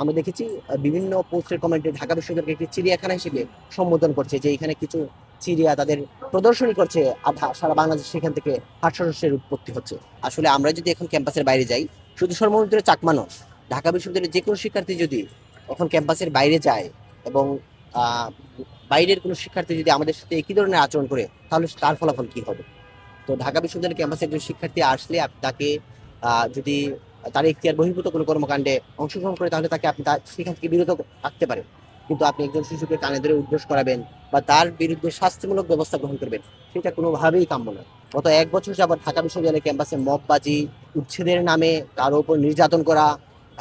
আমরা দেখেছি বিভিন্ন পোস্টের কমেন্টে ঢাকা বিশ্ববিদ্যালয়কে একটি চিড়িয়াখানা হিসেবে সম্বোধন করছে যে এখানে কিছু চিড়িয়া তাদের প্রদর্শনী করছে সারা বাংলাদেশ সেখান থেকে হাস্যরসের উৎপত্তি হচ্ছে। আসলে আমরা যদি এখন ক্যাম্পাসের বাইরে যাই, শুধু সর্বমন্ত্রী চাকমা নয়, ঢাকা বিশ্ববিদ্যালয়ের যে কোনো শিক্ষার্থী যদি এখন ক্যাম্পাসের বাইরে যায় এবং আহ, বাইরের কোনো শিক্ষার্থী যদি আমাদের সাথে একই ধরনের আচরণ করে, তাহলে তার ফলাফল কি হবে? তো ঢাকা বিশ্ববিদ্যালয় ক্যাম্পাসে একজন শিক্ষার্থী আসলে আপনি তাকে যদি তার এখতিয়ার বহির্ভূত কোনো কর্মকাণ্ডে অংশগ্রহণ করে, তাহলে তাকে আপনি সেখান থেকে বিরত রাখতে পারেন। কিন্তু আপনি একজন শিশুকে কানে ধরে উদ্ঘোষ করাবেন বা তার বিরুদ্ধে শাস্তিমূলক ব্যবস্থা গ্রহণ করবেন, সেটা কোনোভাবেই কাম্য নয়। গত 1 বছর যাবৎ ঢাকা বিশ্ববিদ্যালয় ক্যাম্পাসে মববাজি, উচ্ছেদের নামে কারো উপর নির্যাতন করা,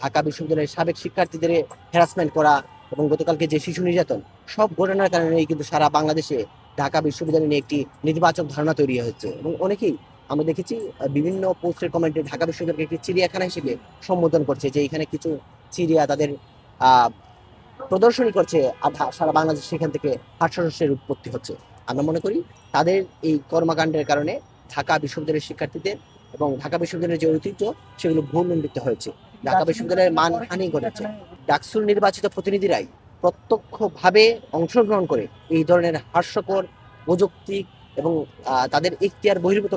ঢাকা বিশ্ববিদ্যালয়ের সাবেক শিক্ষার্থীদের হ্যারাসমেন্ট করা এবং গতকালকে যে শিশু নির্যাতন, সব ঘটনার কারণেই কিন্তু সারা বাংলাদেশে ঢাকা বিশ্ববিদ্যালয় নিয়ে একটি নেতিবাচক ধারণা তৈরি হয়েছে। এবং অনেকেই আমরা দেখেছি বিভিন্ন পোস্টের কমেন্টে ঢাকা বিশ্ববিদ্যালয়কে একটি চিড়িয়াখানা হিসেবে সম্বোধন করছে যে এখানে কিছু চিড়িয়া তাদের আহ প্রদর্শনী করছে সারা বাংলাদেশ সেখান থেকে হাস্যরসের উৎপত্তি হচ্ছে। আমরা মনে করি তাদের এই কর্মকাণ্ডের কারণে ঢাকা বিশ্ববিদ্যালয়ের শিক্ষার্থীদের এবং ঢাকা বিশ্ববিদ্যালয়ের যে ঐতিহ্য, সেগুলো ভূমিন্ডিত হয়েছে। ঢাকা বিশ্ববিদ্যালয়ের মানহানি ঘটেছে। ডাকসুর নির্বাচিত প্রতিনিধিরাই প্রত্যক্ষভাবে অংশগ্রহণ করে এই ধরনের হাস্যকর, অযৌক্তিক এবং তাদের এখতিয়ার বহির্ভূত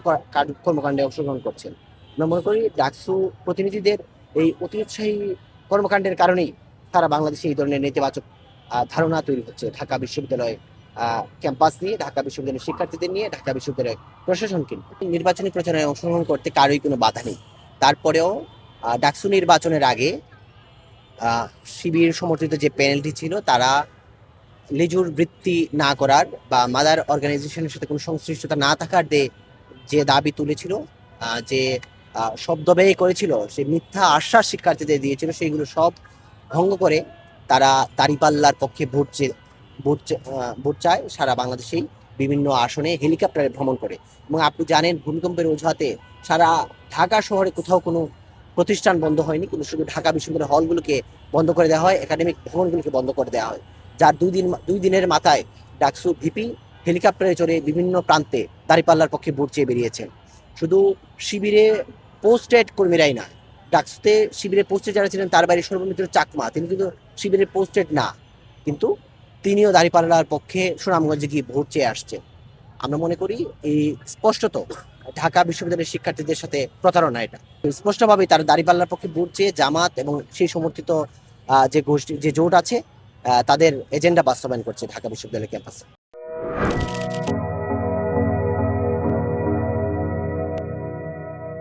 কর্মকাণ্ডে অংশগ্রহণ করছেন। আমরা মনে করি ডাকসু প্রতিনিধিদের এই অতি উৎসাহী কর্মকাণ্ডের কারণেই সারা বাংলাদেশে এই ধরনের নেতিবাচক ধারণা তৈরি হচ্ছে ঢাকা বিশ্ববিদ্যালয় ক্যাম্পাস নিয়ে, ঢাকা বিশ্ববিদ্যালয়ের শিক্ষার্থীদের নিয়ে, ঢাকা বিশ্ববিদ্যালয় প্রশাসনকে নিয়ে। নির্বাচনী প্রচারণায় অংশগ্রহণ করতে কারোই কোনো বাধা নেই। তারপরেও ডাকসু নির্বাচনের আগে শিবির সমর্থিত যে প্যানেলটি ছিল, তারা লেজুর বৃত্তি না করার বা মাদার অর্গানাইজেশনের সাথে কোনো সংশ্লিষ্টতা না থাকার যে দাবি তুলেছিল, যে শব্দ ব্যয় করেছিল, সে মিথ্যা আশ্বাস শিক্ষার্থীদের দিয়েছিল, সেইগুলো সব ভঙ্গ করে তারা দাঁড়িপাল্লার পক্ষে ভোট চায় সারা বাংলাদেশেই বিভিন্ন আসনে হেলিকপ্টারে ভ্রমণ করে। এবং আপনি জানেন, ভূমিকম্পের অজুহাতে সারা ঢাকা শহরে কোথাও কোনো প্রতিষ্ঠান বন্ধ হয়নি, কিন্তু শুধু ঢাকা বিশ্ববিদ্যালয়ের হলগুলোকে বন্ধ করে দেওয়া হয়, একাডেমিক ভবনগুলোকে বন্ধ করে দেওয়া হয়। যার দুই দিনের মাথায় ডাকসু ভিপি হেলিকপ্টারে চড়ে বিভিন্ন প্রান্তে দাঁড়িপাল্লার পক্ষে ভোট চেয়ে বেরিয়েছেন। শুধু শিবিরে পোস্টেড কর্মীরাই না, ডাকসুতে শিবিরে পোস্টে যারা ছিলেন, তার বাইরে সর্বমিত্র চাকমা, তিনি কিন্তু শিবিরে পোস্টেড না, কিন্তু তিনিও দাঁড়িপাল্লার পক্ষে সুনামগঞ্জে গিয়ে ভোট চেয়ে আসছেন। আমরা মনে করি এই স্পষ্টত ঢাকা বিশ্ববিদ্যালয়ের শিক্ষার্থীদের সাথে প্রতারণা। এটা স্পষ্টভাবে তারা দাঁড়িপাল্লার পক্ষে ভোট চেয়ে জামাত এবং সেই সমর্থিত যে গোষ্ঠী, যে জোট আছে, তাদের এজেন্ডা বাস্তবায়ন করছে ঢাকা বিশ্ববিদ্যালয় ক্যাম্পাসে।